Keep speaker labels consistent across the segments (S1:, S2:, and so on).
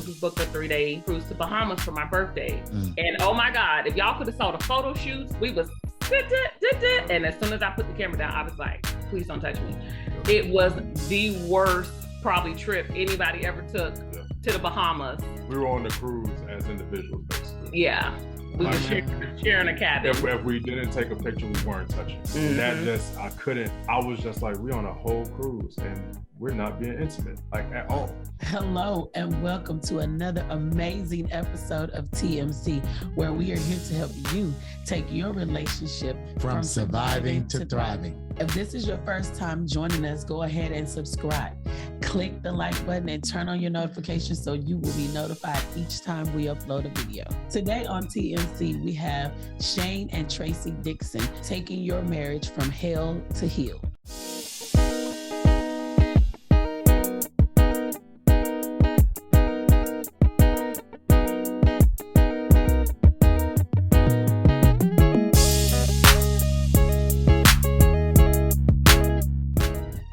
S1: just booked a 3-day cruise to Bahamas for my birthday. And oh my God, if y'all could have saw the photo shoots, we was and as soon as I put the camera down, I was like, please don't touch me. It was the worst probably trip anybody ever took to the Bahamas.
S2: We were on the cruise as individuals, basically.
S1: Yeah. We were sharing a cabin.
S2: If we didn't take a picture, we weren't touching. And that just, I was just like, we on a whole cruise and we're not being intimate, like at all.
S3: Hello and welcome to another amazing episode of TMC, where we are here to help you take your relationship from surviving to thriving. If this is your first time joining us, go ahead and subscribe. Click the like button and turn on your notifications so you will be notified each time we upload a video. Today on TMC, we have Shane and Tracy Dixon taking your marriage from hell to heal.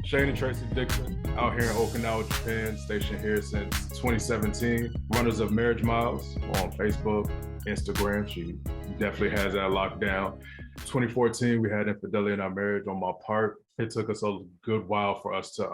S2: Shane and Tracy Dixon out here in Okinawa, Japan, stationed here since 2017. Runners of Marriage Miles on Facebook, Instagram. She definitely has that locked down. 2014, we had infidelity in our marriage on my part. It took us a good while for us to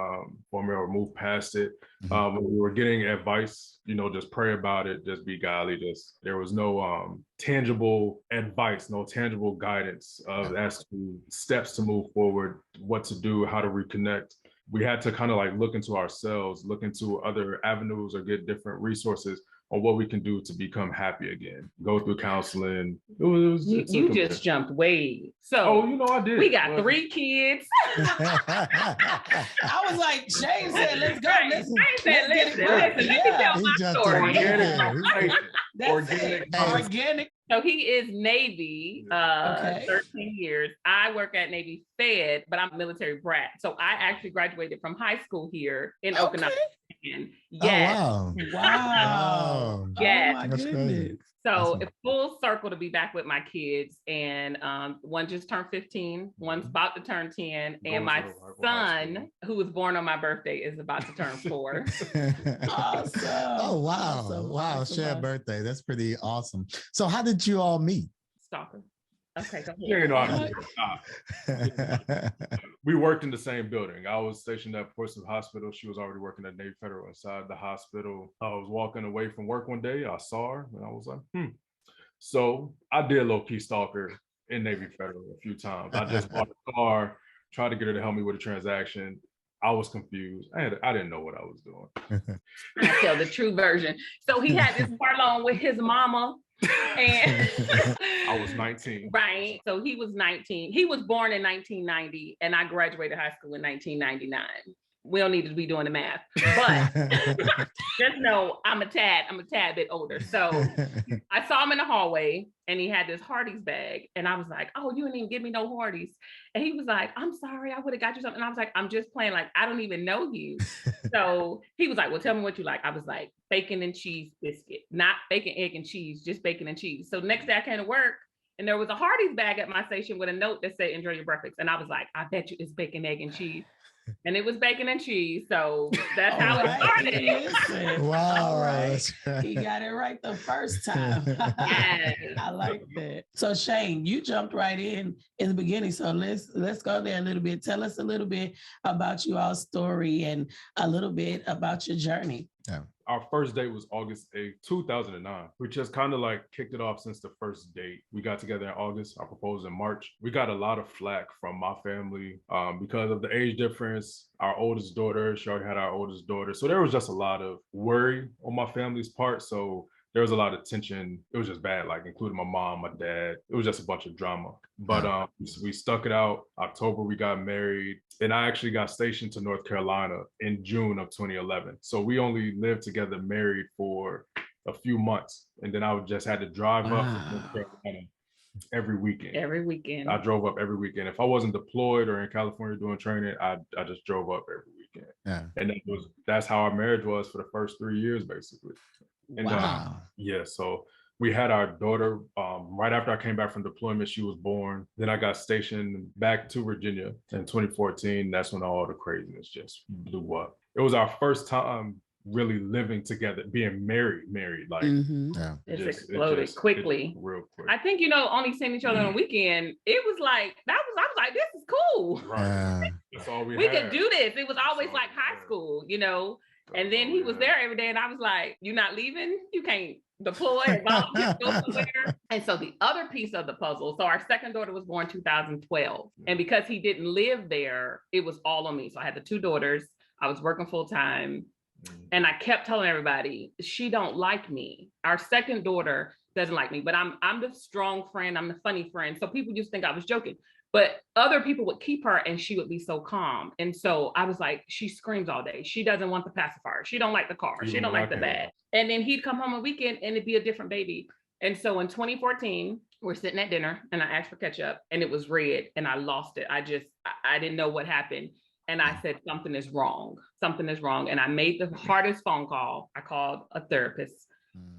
S2: move past it. When we were getting advice, just pray about it, just be godly. There was no tangible advice, no tangible guidance as to steps to move forward, what to do, how to reconnect. We had to kind of like look into ourselves, look into other avenues or get different resources on what we can do to become happy again. Go through counseling.
S1: You just jumped way. So
S2: I did.
S1: We got 3 kids.
S3: I was like, Shane said, let's go. Listen,
S1: let me tell my story.
S3: Organic.
S1: So he is Navy, 13 years. I work at Navy Fed, but I'm a military brat. So I actually graduated from high school here in Okinawa. Yes.
S4: Oh,
S3: Wow.
S1: Yes.
S3: Oh, my goodness.
S1: So it's full circle to be back with my kids. And one just turned 15, one's about to turn 10, and my son, who was born on my birthday, is about to turn 4.
S3: Awesome.
S4: Oh, wow.
S3: Awesome.
S4: Wow.
S3: Awesome.
S4: Shared birthday. That's pretty awesome. So how did you all meet?
S1: Stalker. Okay, go
S2: ahead. We worked in the same building. I was stationed at Portsmouth Hospital. She was already working at Navy Federal inside the hospital. I was walking away from work one day. I saw her and I was like, So I did low-key stalker in Navy Federal a few times. I just bought a car, tried to get her to help me with a transaction. I was confused. I didn't know what I was doing.
S1: I tell the true version. So he had this bar loan with his mama. And
S2: I was 19.
S1: Right. So he was 19. He was born in 1990 and I graduated high school in 1999. We don't need to be doing the math, but just know I'm a tad bit older. So I saw him in the hallway and he had this Hardee's bag and I was like, oh, you didn't even give me no Hardee's. And he was like, I'm sorry, I would have got you something. And I was like, I'm just playing, like, I don't even know you. So he was like, well, tell me what you like. I was like, bacon and cheese biscuit, not bacon, egg, and cheese, just bacon and cheese. So next day I came to work and there was a Hardee's bag at my station with a note that said, enjoy your breakfast. And I was like, I bet you it's bacon, egg, and cheese. And it was bacon and cheese. So that's how it started.
S4: Wow.
S3: Right. He got it right the first time.
S1: Yes.
S3: I like that. So Shane, you jumped right in the beginning. So let's go there a little bit. Tell us a little bit about you all's story and a little bit about your journey.
S4: Yeah.
S2: Our first date was August 8th, 2009. We just kind of like kicked it off since the first date. We got together in August. I proposed in March. We got a lot of flack from my family because of the age difference. Our oldest daughter, she already had our oldest daughter. So there was just a lot of worry on my family's part. So there was a lot of tension. It was just bad, like including my mom, my dad. It was just a bunch of drama. But we stuck it out. October, we got married. And I actually got stationed to North Carolina in June of 2011. So we only lived together married for a few months. And then I just had to drive up to North Carolina every weekend.
S1: Every weekend.
S2: I drove up every weekend. If I wasn't deployed or in California doing training, I just drove up every weekend.
S4: Yeah.
S2: And that's how our marriage was for the first 3 years, basically. And
S4: wow.
S2: So we had our daughter right after I came back from deployment. She was born. Then I got stationed back to Virginia in 2014. That's when all the craziness just blew up. It was our first time really living together, being married, like
S1: It's exploded quickly.
S2: Real quick.
S1: I think, only seeing each other on the weekend, it was like, I was like, this is cool.
S2: Right. That's all we
S1: could do this. It was always like high school, and then he was there every day and I was like, you're not leaving? You can't deploy and volunteer, go somewhere. And so the other piece of the puzzle, so our second daughter was born 2012. And because he didn't live there, it was all on me. So I had the 2 daughters. I was working full time. And I kept telling everybody, she don't like me. Our second daughter doesn't like me, but I'm the strong friend. I'm the funny friend. So people just think I was joking. But other people would keep her and she would be so calm. And so I was like, she screams all day. She doesn't want the pacifier. She don't like the car. She don't like the bag. And then he'd come home on weekend and it'd be a different baby. And so in 2014, we're sitting at dinner and I asked for ketchup and it was red and I lost it. I didn't know what happened. And I said, something is wrong. Something is wrong. And I made the hardest phone call. I called a therapist.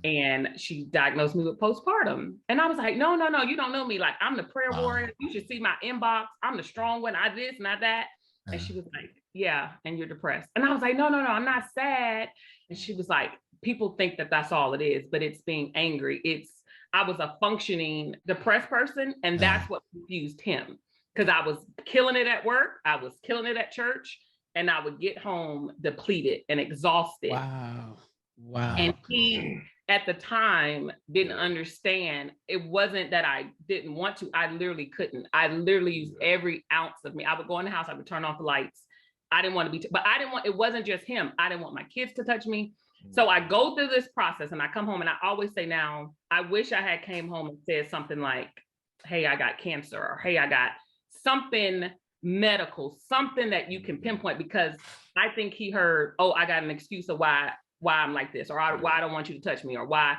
S1: And she diagnosed me with postpartum. And I was like, no, you don't know me. Like, I'm the prayer warrior. You should see my inbox. I'm the strong one. I this, not that. And she was like, yeah, and you're depressed. And I was like, no, I'm not sad. And she was like, people think that that's all it is, but it's being angry. I was a functioning depressed person. And that's what confused him. Because I was killing it at work. I was killing it at church. And I would get home depleted and exhausted.
S3: Wow.
S1: And he, at the time, didn't understand. It wasn't that I didn't want to. I literally couldn't. I literally used every ounce of me. I would go in the house. I would turn off the lights. I didn't want to be, but I didn't want, it wasn't just him. I didn't want my kids to touch me. So I go through this process and I come home and I always say now, I wish I had came home and said something like, hey, I got cancer, or hey, I got something medical, something that you can pinpoint, because I think he heard, oh, I got an excuse of why I'm like this, or why I don't want you to touch me, or why.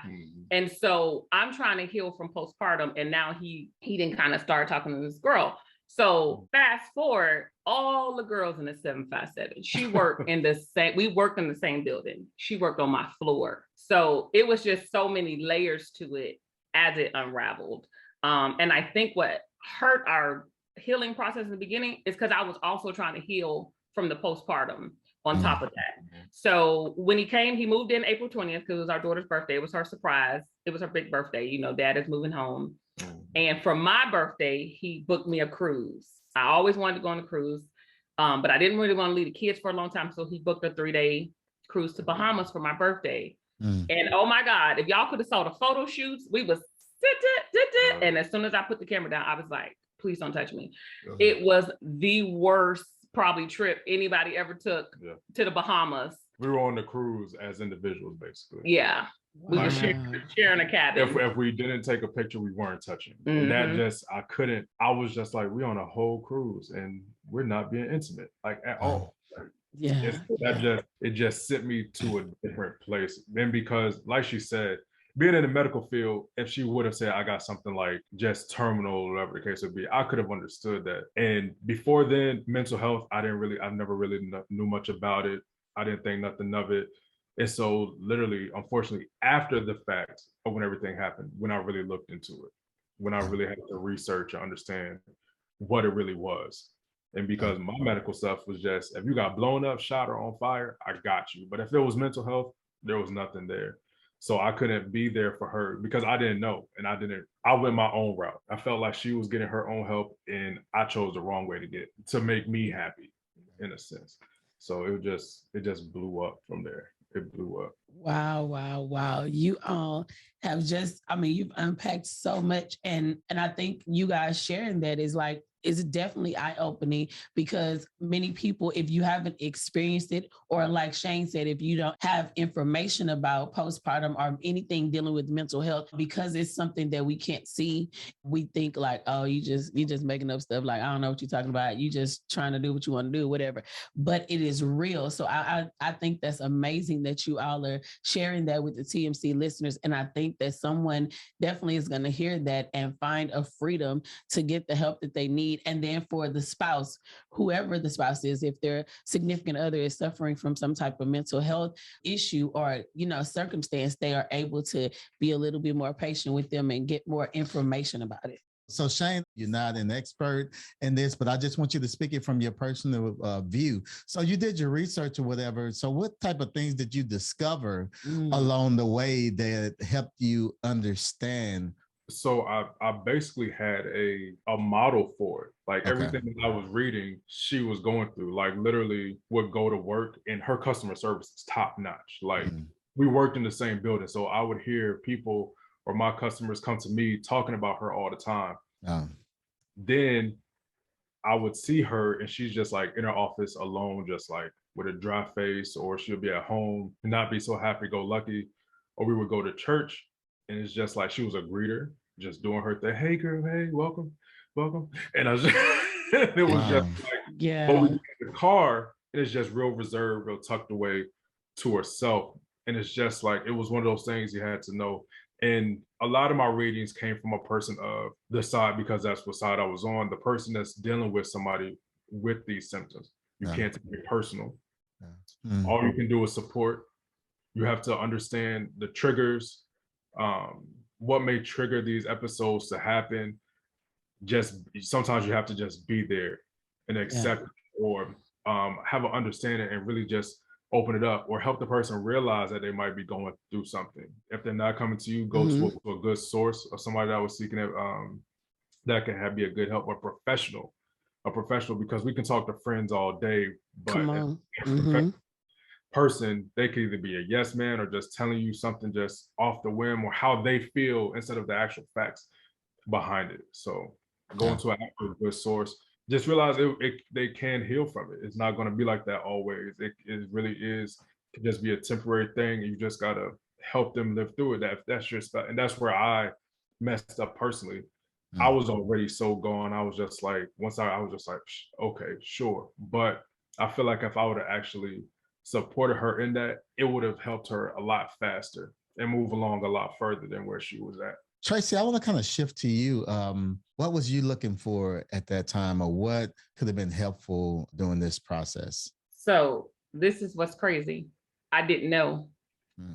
S1: And so I'm trying to heal from postpartum. And now he didn't kind of start talking to this girl. So fast forward, all the girls in the 757, she worked in the same, we worked in the same building. She worked on my floor. So it was just so many layers to it as it unraveled. And I think what hurt our healing process in the beginning is because I was also trying to heal from the postpartum on top of that. So when he came, he moved in April 20th because it was our daughter's birthday. It was her surprise. It was her big birthday. You know, dad is moving home. And for my birthday, he booked me a cruise. I always wanted to go on a cruise, but I didn't really want to leave the kids for a long time. So he booked a 3-day cruise to Bahamas for my birthday. And oh my God, if y'all could have saw the photo shoots, we was and as soon as I put the camera down, I was like, please don't touch me. It was the worst probably trip anybody ever took to the Bahamas.
S2: We were on the cruise as individuals, basically.
S1: Yeah. We were sharing a cabin.
S2: If we didn't take a picture, we weren't touching. And that just, I was just like, we on a whole cruise and we're not being intimate, like at all. It just sent me to a different place. Then because, like she said, being in the medical field, if she would have said, I got something like just terminal, or whatever the case would be, I could have understood that. And before then, mental health, I never really knew much about it. I didn't think nothing of it. And so literally, unfortunately, after the fact of when everything happened, when I really looked into it, when I really had to research and understand what it really was. And because my medical stuff was just, if you got blown up, shot, or on fire, I got you. But if it was mental health, there was nothing there. So I couldn't be there for her because I didn't know. And I went my own route. I felt like she was getting her own help and I chose the wrong way to make me happy, in a sense. So it just blew up from there. It blew up.
S3: Wow. You all have you've unpacked so much. And I think you guys sharing that is definitely eye-opening, because many people, if you haven't experienced it, or like Shane said, if you don't have information about postpartum or anything dealing with mental health, because it's something that we can't see, we think like, oh, you just making up stuff. Like, I don't know what you're talking about. You just trying to do what you want to do, whatever. But it is real. So I think that's amazing that you all are sharing that with the TMC listeners. And I think that someone definitely is going to hear that and find a freedom to get the help that they need. And then for the spouse, whoever the spouse is, if their significant other is suffering from some type of mental health issue or, circumstance, they are able to be a little bit more patient with them and get more information about it.
S4: So Shane, you're not an expert in this, but I just want you to speak it from your personal view. So you did your research or whatever. So what type of things did you discover along the way that helped you understand?
S2: So I basically had a model for it. Like everything that I was reading, she was going through. Like literally would go to work and her customer service is top notch. Like we worked in the same building. So I would hear people or my customers come to me talking about her all the time. Then I would see her and she's just like in her office alone, just like with a dry face, or she'll be at home and not be so happy-go-lucky. Or we would go to church and it's just like she was a greeter, just doing her thing. Hey girl, hey, welcome, welcome. And I was just, it was just like, but we get in the car and it's just real reserved, real tucked away to herself. And it's just like, it was one of those things you had to know. And a lot of my readings came from a person of the side, because that's what side I was on, the person that's dealing with somebody with these symptoms. You can't take it personal. All you can do is support. You have to understand the triggers, what may trigger these episodes to happen. Just sometimes you have to just be there and accept it, or have an understanding and really just open it up, or help the person realize that they might be going through something. If they're not coming to you, go to a good source or somebody that was seeking it, that can be a good help, or a professional, because we can talk to friends all day, but person, they could either be a yes man or just telling you something just off the whim, or how they feel instead of the actual facts behind it. So going to an actual good source, just realize they can heal from it. It's not going to be like that always. It really is, can just be a temporary thing. You just got to help them live through it. That's your stuff. And that's where I messed up personally. I was already so gone. I was just like, I was just like, okay, sure. But I feel like if I would have actually supported her in that, it would have helped her a lot faster and move along a lot further than where she was at.
S4: Tracy, I want to kind of shift to you. What was you looking for at that time, or what could have been helpful during this process?
S1: So this is what's crazy. I didn't know.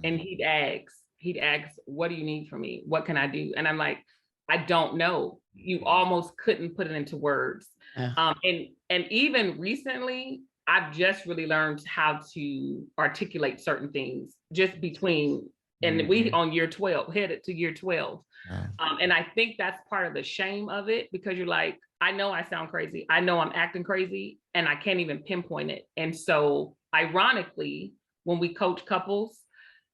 S1: And he'd ask, what do you need from me? What can I do? And I'm like, I don't know. You almost couldn't put it into words. And even recently, I've just really learned how to articulate certain things just between, and we on year 12, headed to year 12. And I think that's part of the shame of it, because you're like, I know I sound crazy. I know I'm acting crazy and I can't even pinpoint it. And so ironically, when we coach couples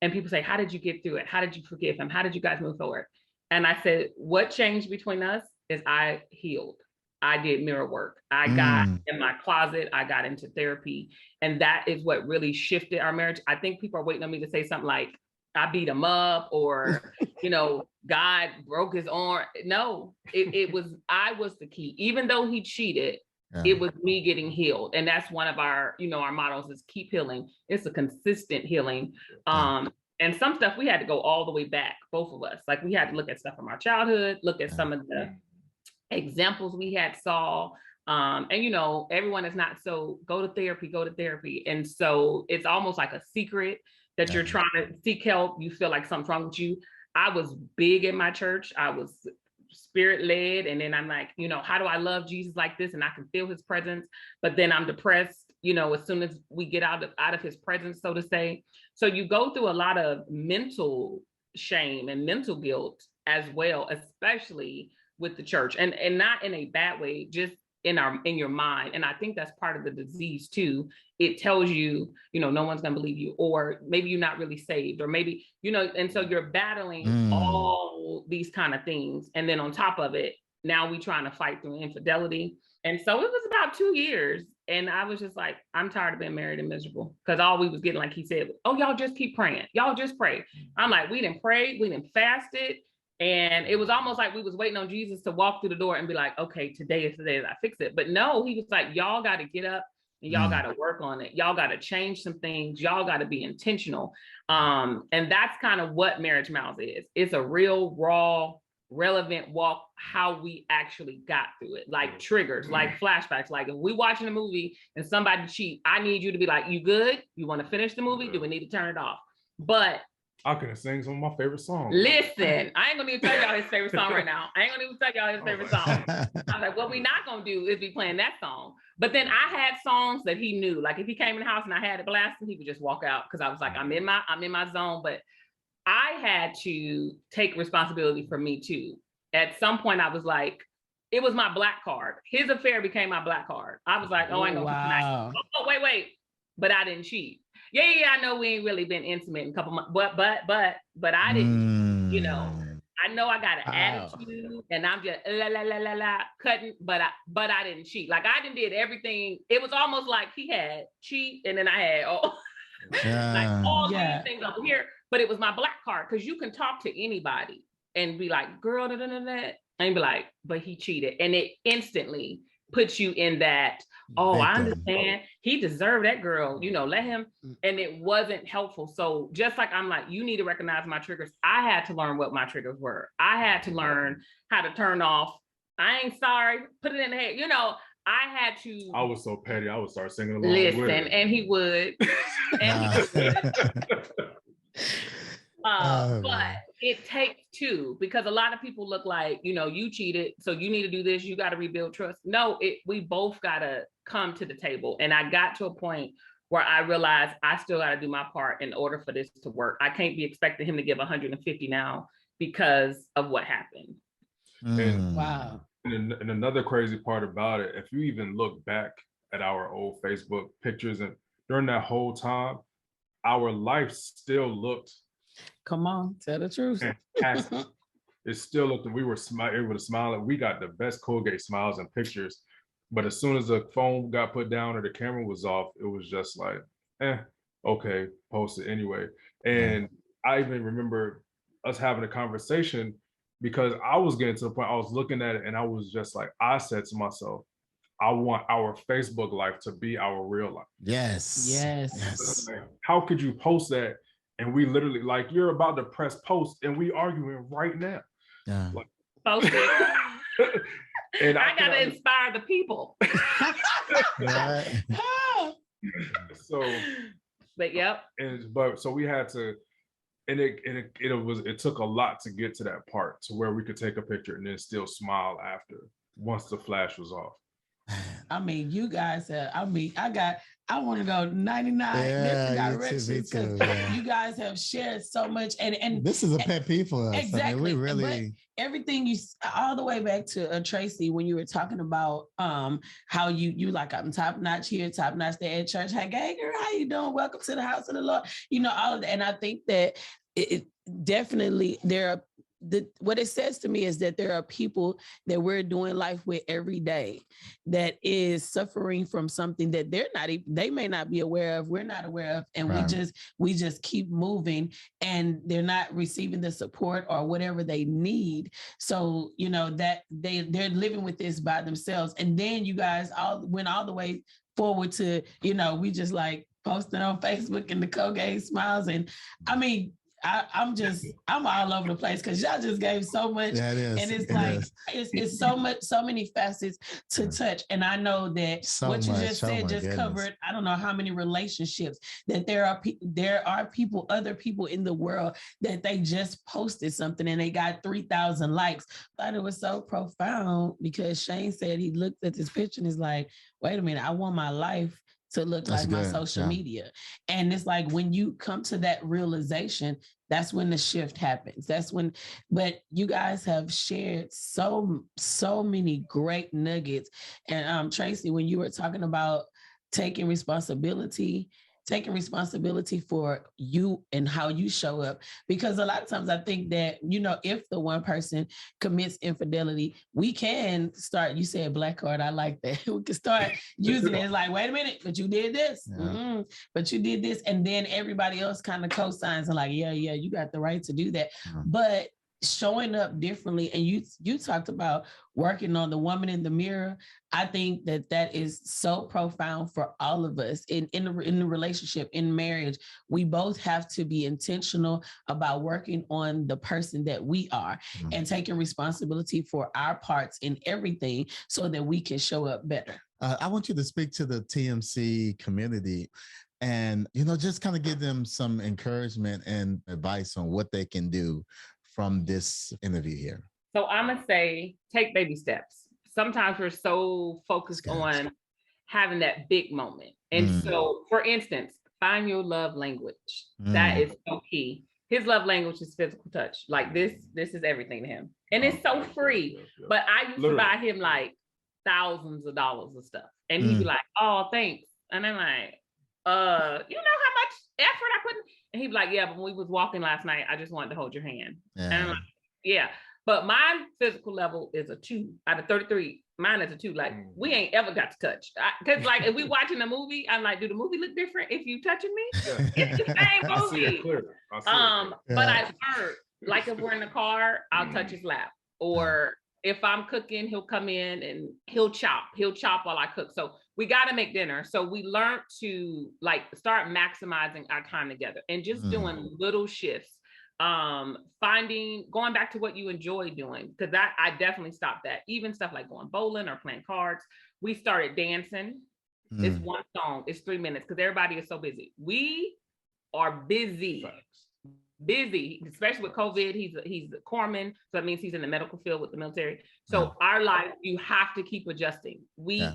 S1: and people say, how did you get through it? How did you forgive him? How did you guys move forward? And I said, what changed between us is I healed. I did mirror work. I got in my closet. I got into therapy. And that is what really shifted our marriage. I think people are waiting on me to say something like, I beat him up, or, God broke his arm. No, I was the key. Even though he cheated, it was me getting healed. And that's one of our, our mottos is keep healing. It's a consistent healing. And some stuff we had to go all the way back, both of us. Like we had to look at stuff from our childhood, look at some of the examples we had saw. And everyone is not so go to therapy. And so it's almost like a secret that you're trying to seek help. You feel like something's wrong with you. I was big in my church. I was spirit led. And then I'm like, how do I love Jesus like this? And I can feel his presence, but then I'm depressed, as soon as we get out of his presence, so to say. So you go through a lot of mental shame and mental guilt as well, especially with the church, and not in a bad way, just in your mind. And I think that's part of the disease too. It tells you, no one's gonna believe you, or maybe you're not really saved, or maybe, and so you're battling all these kind of things. And then on top of it, now we trying to fight through infidelity. And so it was about 2 years. And I was just like, I'm tired of being married and miserable. Because all we was getting, like he said, oh, y'all just keep praying. Y'all just pray. I'm like, we didn't pray, we didn't fasted. And it was almost like we was waiting on Jesus to walk through the door and be like, okay, today is the day that I fix it. But no, he was like, y'all got to get up and y'all got to work on it. Y'all got to change some things. Y'all got to be intentional. And that's kind of what Marriage Miles is. It's a real, raw, relevant walk, how we actually got through it. Like triggers, like flashbacks. Like if we watching a movie and somebody cheat, I need you to be like, you good? You want to finish the movie? Do we need to turn it off? But
S2: I can sing some of my favorite songs.
S1: Listen, I ain't gonna even tell y'all his favorite song right now. I ain't gonna even tell y'all his favorite song. I was like, what we not gonna do is be playing that song. But then I had songs that he knew. Like if he came in the house and I had it blasting, he would just walk out because I was like, I'm in my zone. But I had to take responsibility for me too. At some point, I was like, it was my black card. His affair became my black card. I was like, oh, I ain't gonna tonight. Oh, wait. But I didn't cheat. Yeah, I know we ain't really been intimate in a couple months, but I didn't, you know, I know I got an attitude and I'm just cutting, but I didn't cheat. Like I did everything. It was almost like he had cheat and then I had like all these things over here, but it was my black card because you can talk to anybody and be like, girl, and be like, but he cheated. And it instantly puts you in that, I understand. He deserved that girl, you know, let him. And it wasn't helpful. So just like I'm like, you need to recognize my triggers. I had to learn what my triggers were. I had to learn how to turn off. I ain't sorry. Put it in the head. You know, I had to.
S2: I was so petty. I would start singing along.
S1: Listen, and he would. But it takes two, because a lot of people look like, you know, you cheated, so you need to do this, you got to rebuild trust. No, we both got to come to the table. And I got to a point where I realized I still got to do my part in order for this to work. I can't be expecting him to give 150 now because of what happened.
S2: Wow. And another crazy part about it, if you even look back at our old Facebook pictures, and during that whole time, our life still looked.
S3: Come on, tell the truth.
S2: Fantastic. It still looked, we were able to smile. We got the best Colgate smiles and pictures. But as soon as the phone got put down or the camera was off, it was just like, okay, post it anyway. And I even remember us having a conversation because I was getting to the point, I was looking at it and I was just like, I said to myself, I want our Facebook life to be our real life.
S3: Yes.
S2: How could you post that? And we literally, like, you're about to press post and we arguing right now. Like, post it.
S1: And I gotta inspire the people.
S2: So,
S1: but yep.
S2: So we had to, and it took a lot to get to that part to where we could take a picture and then still smile after once the flash was off.
S3: I mean, you guys have, I want to go 99 different directions because you guys have shared so much. And
S4: this is a pet peeve for us.
S3: Exactly.
S4: I mean, we really,
S3: but everything all the way back to Tracy, when you were talking about how you like, I'm top notch here, top notch there at church. Hey, girl, how you doing? Welcome to the house of the Lord. You know, all of that. And I think that it definitely, what it says to me is that there are people that we're doing life with every day that is suffering from something that they may not be aware of, we're not aware of, and we just keep moving, and they're not receiving the support or whatever they need. So, you know, that they're living with this by themselves. And then you guys all went all the way forward to, you know, we just like posting on Facebook and the Colgate smiles. And I mean, I'm all over the place because y'all just gave so much.
S4: Yeah, it is.
S3: And it's it's so much, so many facets to touch. And I know that what you just said covered, I don't know how many relationships, that there are people, other people in the world that they just posted something and they got 3,000 likes. I thought it was so profound because Shane said he looked at this picture and is like, wait a minute, I want my life to look like my social media. And it's like, when you come to that realization, that's when the shift happens. But you guys have shared so many great nuggets. And Tracy, when you were talking about taking responsibility for you and how you show up, because a lot of times I think that, you know, if the one person commits infidelity, we can start, you said black card, I like that. We can start using it. It's like, wait a minute, but you did this, but you did this. And then everybody else kind of co-signs and like, yeah, you got the right to do that. But showing up differently, and you talked about working on the woman in the mirror. I think that is so profound for all of us in the relationship, in marriage. We both have to be intentional about working on the person that we are and taking responsibility for our parts in everything so that we can show up better.
S4: I want you to speak to the TMC community. and, just kind of give them some encouragement and advice on what they can do from this interview here.
S1: So I'm going to say, take baby steps. Sometimes we're so focused on having that big moment. And so, for instance, find your love language. That is so key. His love language is physical touch. Like this is everything to him. And it's so free. But I used to buy him like thousands of dollars of stuff. And he'd be like, oh, thanks. And I'm like, you know how much effort I put in? And he'd be like, yeah, but when we was walking last night, I just wanted to hold your hand. And I'm like, yeah. But my physical level is a 2 out of 33. Mine is a 2. Like, we ain't ever got to touch. Because, like, if we watching a movie, I'm like, do the movie look different if you touching me? It's the same movie. But I've heard, like, if we're in the car, I'll touch his lap. Or if I'm cooking, he'll come in and he'll chop. He'll chop while I cook. So we got to make dinner. So we learned to, like, start maximizing our time together and just doing little shifts. Going back to what you enjoy doing, because I definitely stopped that. Even stuff like going bowling or playing cards. We started dancing. It's one song. It's 3 minutes because everybody is so busy. We are busy, especially with COVID. He's a corpsman, so that means he's in the medical field with the military. So our life, you have to keep adjusting.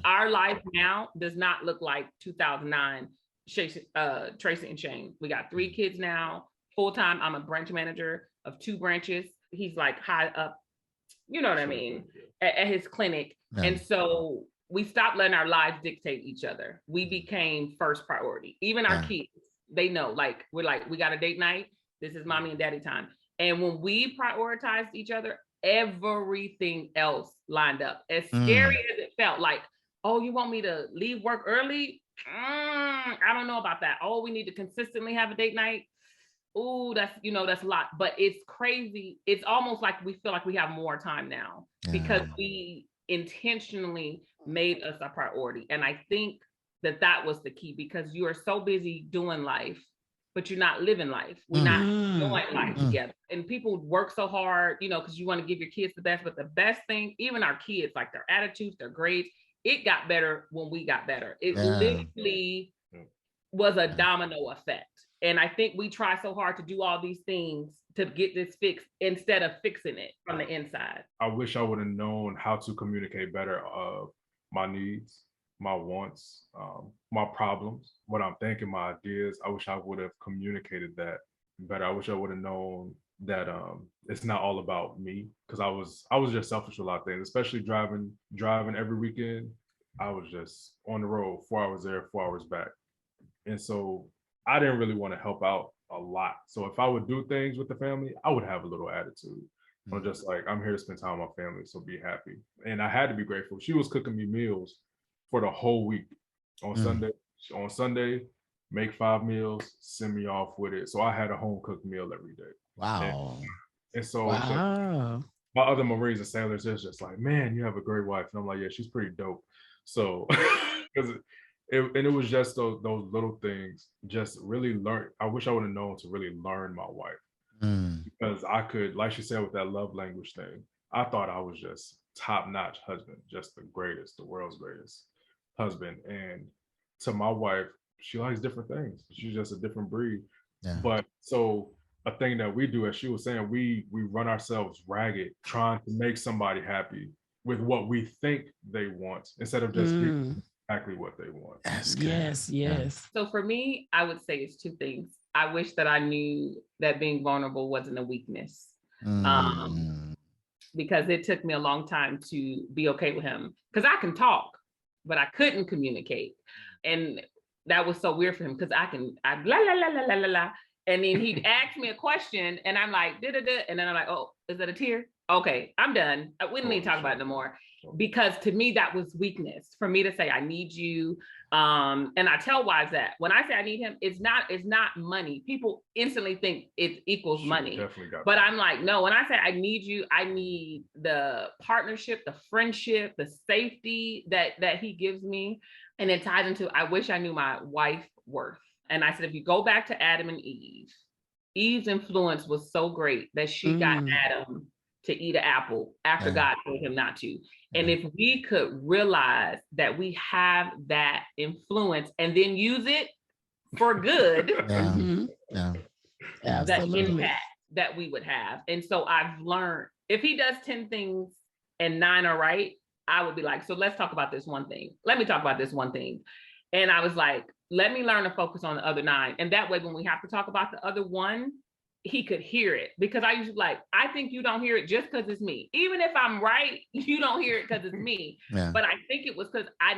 S1: Our life now does not look like 2009. Tracy and Shane. We got 3 kids now. Full time, I'm a branch manager of 2 branches. He's like high up, you know what I mean, at his clinic. And so we stopped letting our lives dictate each other. We became first priority. Even our kids, they know, like, we're like, we got a date night. This is mommy and daddy time. And when we prioritized each other, everything else lined up. As scary as it felt, like, oh, you want me to leave work early? I don't know about that. Oh, we need to consistently have a date night. Oh, that's a lot, but it's crazy. It's almost like we feel like we have more time now because we intentionally made us a priority. And I think that was the key, because you are so busy doing life, but you're not living life. We're not doing life together. And people work so hard, because you want to give your kids the best, but the best thing, even our kids, like their attitudes, their grades, it got better when we got better. It literally was a domino effect. And I think we try so hard to do all these things to get this fixed instead of fixing it from the inside.
S2: I wish I would have known how to communicate better of my needs, my wants, my problems, what I'm thinking, my ideas. I wish I would have communicated that better. I wish I would have known that it's not all about me, because I was just selfish with a lot of things, especially driving every weekend. I was just on the road, 4 hours there, 4 hours back. And so I didn't really want to help out a lot. So if I would do things with the family, I would have a little attitude. I'm just like, I'm here to spend time with my family, so be happy. And I had to be grateful. She was cooking me meals for the whole week. On Sunday, make 5 meals, send me off with it. So I had a home cooked meal every day.
S4: Wow.
S2: And so my other Marines and sailors is just like, man, you have a great wife. And I'm like, yeah, she's pretty dope. So because it was just those little things, just really learn. I wish I would have known to really learn my wife, because I could, like she said, with that love language thing, I thought I was just top-notch husband, just the greatest, the world's greatest husband. And to my wife, she likes different things. She's just a different breed. But so a thing that we do, as she was saying, we run ourselves ragged trying to make somebody happy with what we think they want, instead of just getting exactly what they want.
S3: Yes.
S1: So for me, I would say it's 2 things. I wish that I knew that being vulnerable wasn't a weakness, because it took me a long time to be okay with him, because I can talk, but I couldn't communicate. And that was so weird for him, because I blah, la, la, la, la, la, la. And then he'd ask me a question and I'm like, da, da, da. And then I'm like, oh, is that a tear? Okay, I'm done. We don't need to talk about it no more. Because to me, that was weakness for me to say, I need you. And I tell wives that when I say I need him, it's not money. People instantly think it equals money. But I'm like, no, when I say I need you, I need the partnership, the friendship, the safety that he gives me. And it ties into, I wish I knew my wife's worth. And I said, if you go back to Adam and Eve, Eve's influence was so great that she got Adam to eat an apple after God told him not to. And if we could realize that we have that influence and then use it for good.
S3: Mm-hmm.
S4: Yeah.
S1: That
S3: Absolutely.
S1: impact that we would have. And so I've learned if he does 10 things and 9 are right, I would be like, so let's talk about this one thing. Let me talk about this one thing. And I was like, let me learn to focus on the other 9. And that way, when we have to talk about the other one, he could hear it. Because I usually like, I think you don't hear it just because it's me. Even if I'm right, you don't hear it because it's me.
S4: Yeah.
S1: But I think it was because I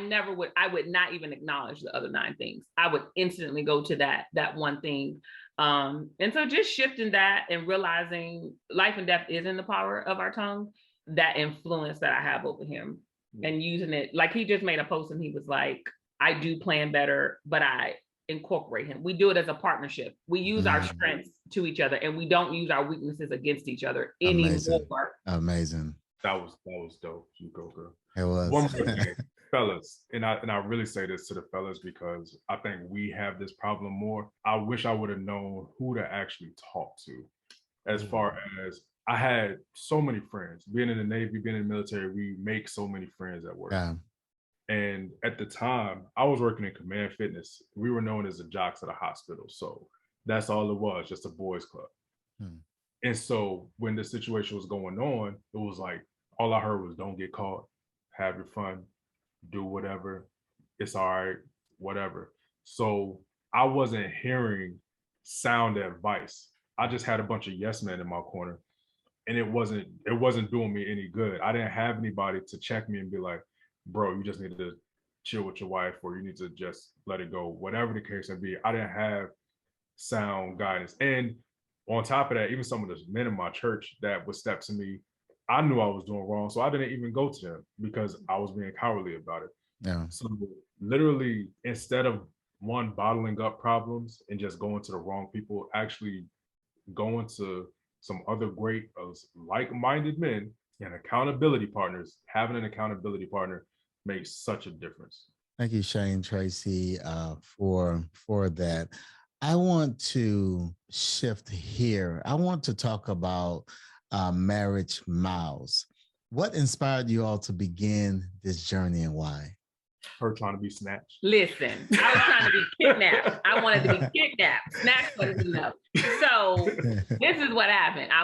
S1: would not even acknowledge the other 9 things. I would instantly go to that one thing. And so just shifting that and realizing life and death is in the power of our tongue, that influence that I have over him, and using it. Like he just made a post and he was like, I do plan better, but I incorporate him. We do it as a partnership. We use our strengths to each other, and we don't use our weaknesses against each other anymore.
S4: Amazing.
S2: That was dope. You go, girl.
S4: It was.
S2: One more thing, fellas, and I really say this to the fellas because I think we have this problem more. I wish I would have known who to actually talk to. As far as I had so many friends, being in the Navy, being in the military, we make so many friends at work.
S4: Yeah.
S2: And at the time, I was working in Command Fitness. We were known as the jocks of the hospital. So that's all it was, just a boys club. And so when the situation was going on, it was like, all I heard was don't get caught, have your fun, do whatever. It's all right, whatever. So I wasn't hearing sound advice. I just had a bunch of yes men in my corner. And it wasn't doing me any good. I didn't have anybody to check me and be like, bro, you just need to chill with your wife, or you need to just let it go, whatever the case may be. I didn't have sound guidance. And on top of that, even some of the men in my church that would step to me, I knew I was doing wrong. So I didn't even go to them because I was being cowardly about it.
S4: Yeah.
S2: So literally, instead of one bottling up problems and just going to the wrong people, actually going to some other great like-minded men and accountability partners, having an accountability partner makes such a difference.
S4: Thank you, Shane, Tracy, for that. I want to shift here. I want to talk about Marriage Miles. What inspired you all to begin this journey and why?
S2: Her trying to be snatched.
S1: Listen, I was trying to be kidnapped. I wanted to be kidnapped. Snatched wasn't enough. So this is what happened. I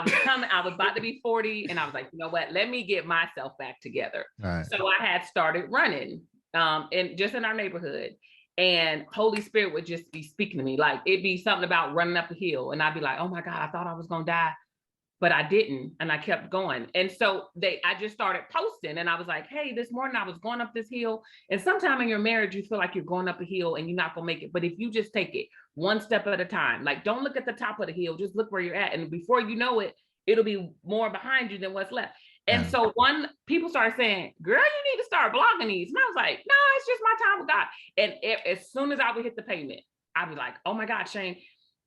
S1: was about to be 40, and I was like, you know what? Let me get myself back together.
S4: Right.
S1: So I had started running in our neighborhood. And Holy Spirit would just be speaking to me. Like it'd be something about running up a hill. And I'd be like, oh my God, I thought I was gonna die. But I didn't, and I kept going. And so I just started posting, and I was like, hey, this morning I was going up this hill. And sometime in your marriage, you feel like you're going up a hill and you're not gonna make it. But if you just take it one step at a time, like don't look at the top of the hill, just look where you're at. And before you know it, it'll be more behind you than what's left. And so people started saying, girl, you need to start blogging these. And I was like, no, it's just my time with God. And as soon as I would hit the pavement, I'd be like, oh my God, Shane.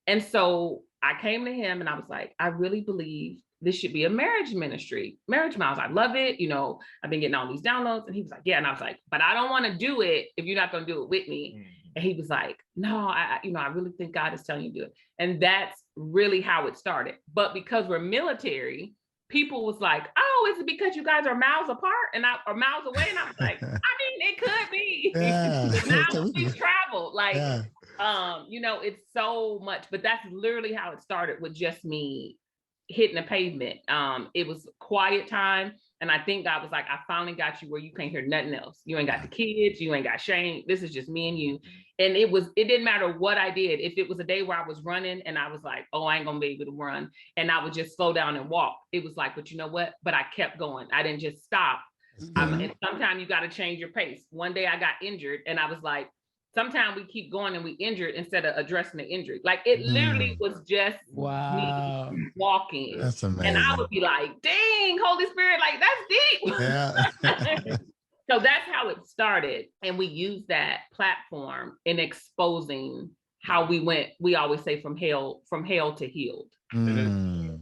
S1: And so I came to him and I was like, I really believe this should be a marriage ministry. Marriage Miles, I love it. You know, I've been getting all these downloads. And he was like, yeah. And I was like, but I don't want to do it if you're not going to do it with me. And he was like, no, I really think God is telling you to do it. And that's really how it started. But because we're military, people was like, oh, is it because you guys are miles apart or miles away? And I was like, I mean, it could be.
S4: Yeah.
S1: Now we travel. Like, it's so much, but that's literally how it started, with just me hitting the pavement. It was quiet time. And I think God was like, I finally got you where you can't hear nothing else. You ain't got the kids, you ain't got Shane. This is just me and you. And it didn't matter what I did. If it was a day where I was running and I was like, oh, I ain't gonna be able to run, and I would just slow down and walk. It was like, but you know what? But I kept going. I didn't just stop. And sometimes you got to change your pace. One day I got injured and I was like, sometimes we keep going and we injured instead of addressing the injury. Like it literally was just me walking.
S4: That's amazing.
S1: And I would be like, dang, Holy Spirit, like that's deep.
S4: Yeah.
S1: So that's how it started. And we used that platform in exposing how we went, we always say from hell to healed.
S2: And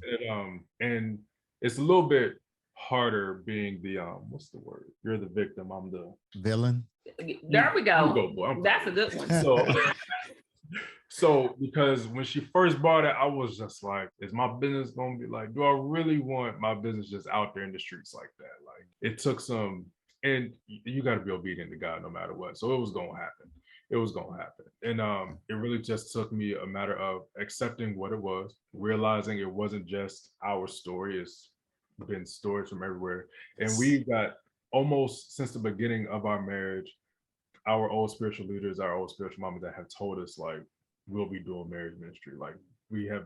S2: it's a little bit harder being the, what's the word? You're the victim, I'm the
S4: villain.
S1: There we go.
S2: You go, boy.
S1: That's a good one.
S2: So because when she first bought it, I was just like, is my business gonna be like, do I really want my business just out there in the streets like that? Like it took some, and you got to be obedient to God no matter what. So it was gonna happen. it was going to happen. And it really just took me a matter of accepting what it was, realizing it wasn't just our story. It's been stories from everywhere. And we've got almost since the beginning of our marriage, our old spiritual leaders, our old spiritual mamas that have told us, like, we'll be doing marriage ministry. Like, we have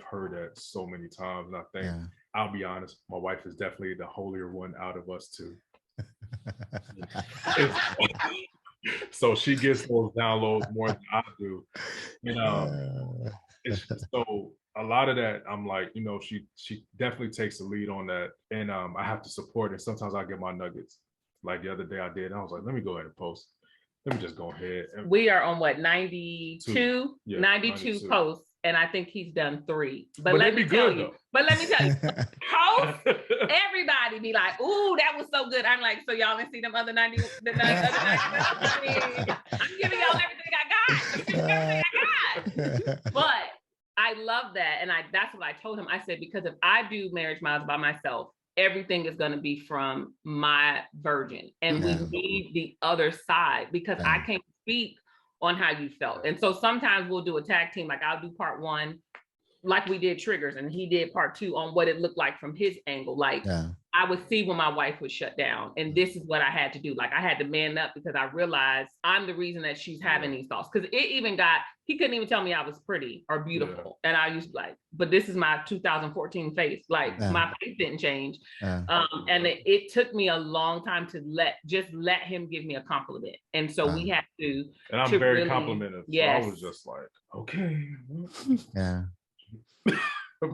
S2: heard that so many times. And I think, I'll be honest, my wife is definitely the holier one out of us two. So she gets those downloads more than I do. So a lot of that, I'm like, she definitely takes the lead on that, and I have to support it. Sometimes I get my nuggets. Like the other day I did, and I was like, let me go ahead and post. Let me just go ahead.
S1: We are on what, 92? Yeah, 92 posts, and I think he's done 3. But let me tell you, posts, everybody be like, ooh, that was so good. I'm like, so y'all didn't see them other 90? I'm giving y'all everything I got. But I love that. And that's what I told him. I said, because if I do Marriage Miles by myself, everything is going to be from my virgin. And we need the other side, because I can't speak on how you felt. And so sometimes we'll do a tag team. Like, I'll do part 1, like we did triggers, and he did part 2 on what it looked like from his angle. Like, I would see when my wife would shut down, and this is what I had to do. Like, I had to man up, because I realized I'm the reason that she's having these thoughts. Because he couldn't even tell me I was pretty or beautiful. And I used to be like, but this is my 2014 face. Like, my face didn't change. And it took me a long time to let him give me a compliment. And so we had to.
S2: And I'm very complimented. Yes. So I was just like, okay.
S4: Yeah.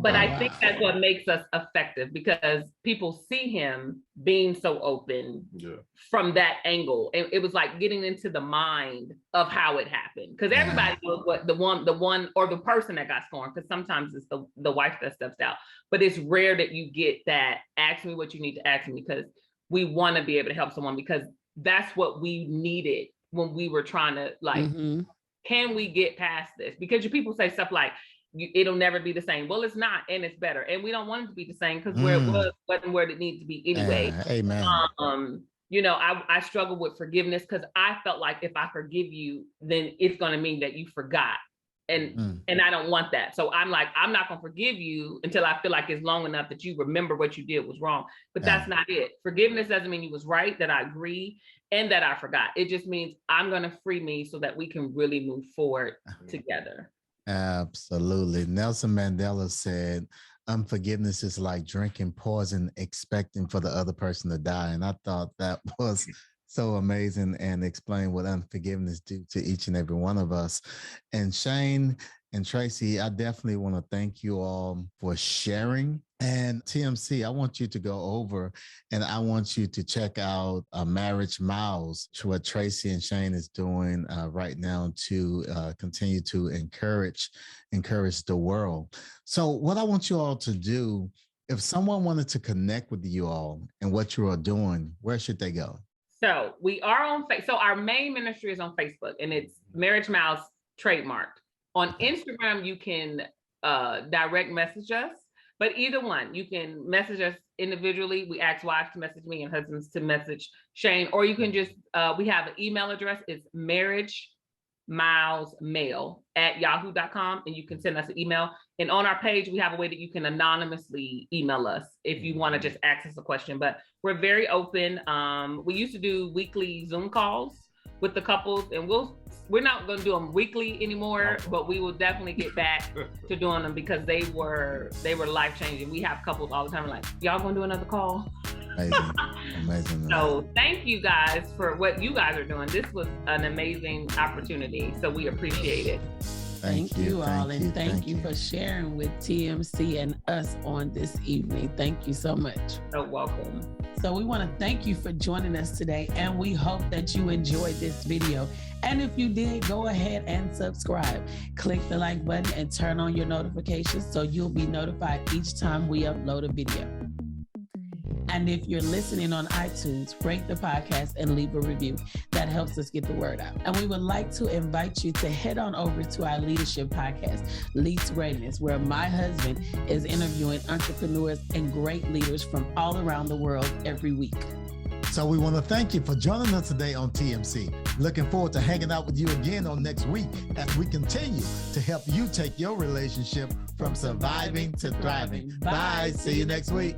S1: But I think that's what makes us effective, because people see him being so open from that angle. And it was like getting into the mind of how it happened. Because everybody knows what the one or the person that got scorned, because sometimes it's the wife that steps out. But it's rare that you get that, ask me what you need to ask me, because we want to be able to help someone, because that's what we needed when we were trying to, like, can we get past this? Because your people say stuff like, it'll never be the same. Well, it's not, and it's better. And we don't want it to be the same, because where it wasn't where it needs to be anyway.
S4: Amen.
S1: I struggle with forgiveness, because I felt like if I forgive you, then it's going to mean that you forgot. And I don't want that. So I'm like, I'm not going to forgive you until I feel like it's long enough that you remember what you did was wrong. But that's not it. Forgiveness doesn't mean you was right, that I agree, and that I forgot. It just means I'm going to free me so that we can really move forward together.
S4: Absolutely. Nelson Mandela said, unforgiveness is like drinking poison, expecting for the other person to die. And I thought that was so amazing, and explain what unforgiveness do to each and every one of us. And Shane and Tracy, I definitely want to thank you all for sharing. And TMC, I want you to go over and I want you to check out Marriage Miles, what Tracy and Shane is doing right now to continue to encourage the world. So what I want you all to do, if someone wanted to connect with you all and what you are doing, where should they go?
S1: So we are on Facebook. So our main ministry is on Facebook, and it's Marriage Miles trademarked. On Instagram, you can direct message us, but either one, you can message us individually. We ask wives to message me and husbands to message Shane, or you can just, we have an email address. It's marriagemilesmail@yahoo.com, and you can send us an email. And on our page, we have a way that you can anonymously email us if you want to just ask us a question, but we're very open. We used to do weekly Zoom calls with the couples, and we're not going to do them weekly anymore, but we will definitely get back to doing them, because they were life-changing. We have couples all the time like, y'all going to do another call? Amazing. So thank you guys for what you guys are doing. This was an amazing opportunity, so we appreciate it.
S3: Thank you all, and thank you for sharing with TMC and us on this evening. Thank you so much.
S1: So welcome.
S3: So we want to thank you for joining us today, and we hope that you enjoyed this video. And if you did, go ahead and subscribe. Click the like button and turn on your notifications so you'll be notified each time we upload a video. And if you're listening on iTunes, rate the podcast and leave a review. That helps us get the word out. And we would like to invite you to head on over to our leadership podcast, Lead's Greatness, where my husband is interviewing entrepreneurs and great leaders from all around the world every week.
S4: So we want to thank you for joining us today on TMC. Looking forward to hanging out with you again on next week as we continue to help you take your relationship from surviving to thriving. Bye. See you next week.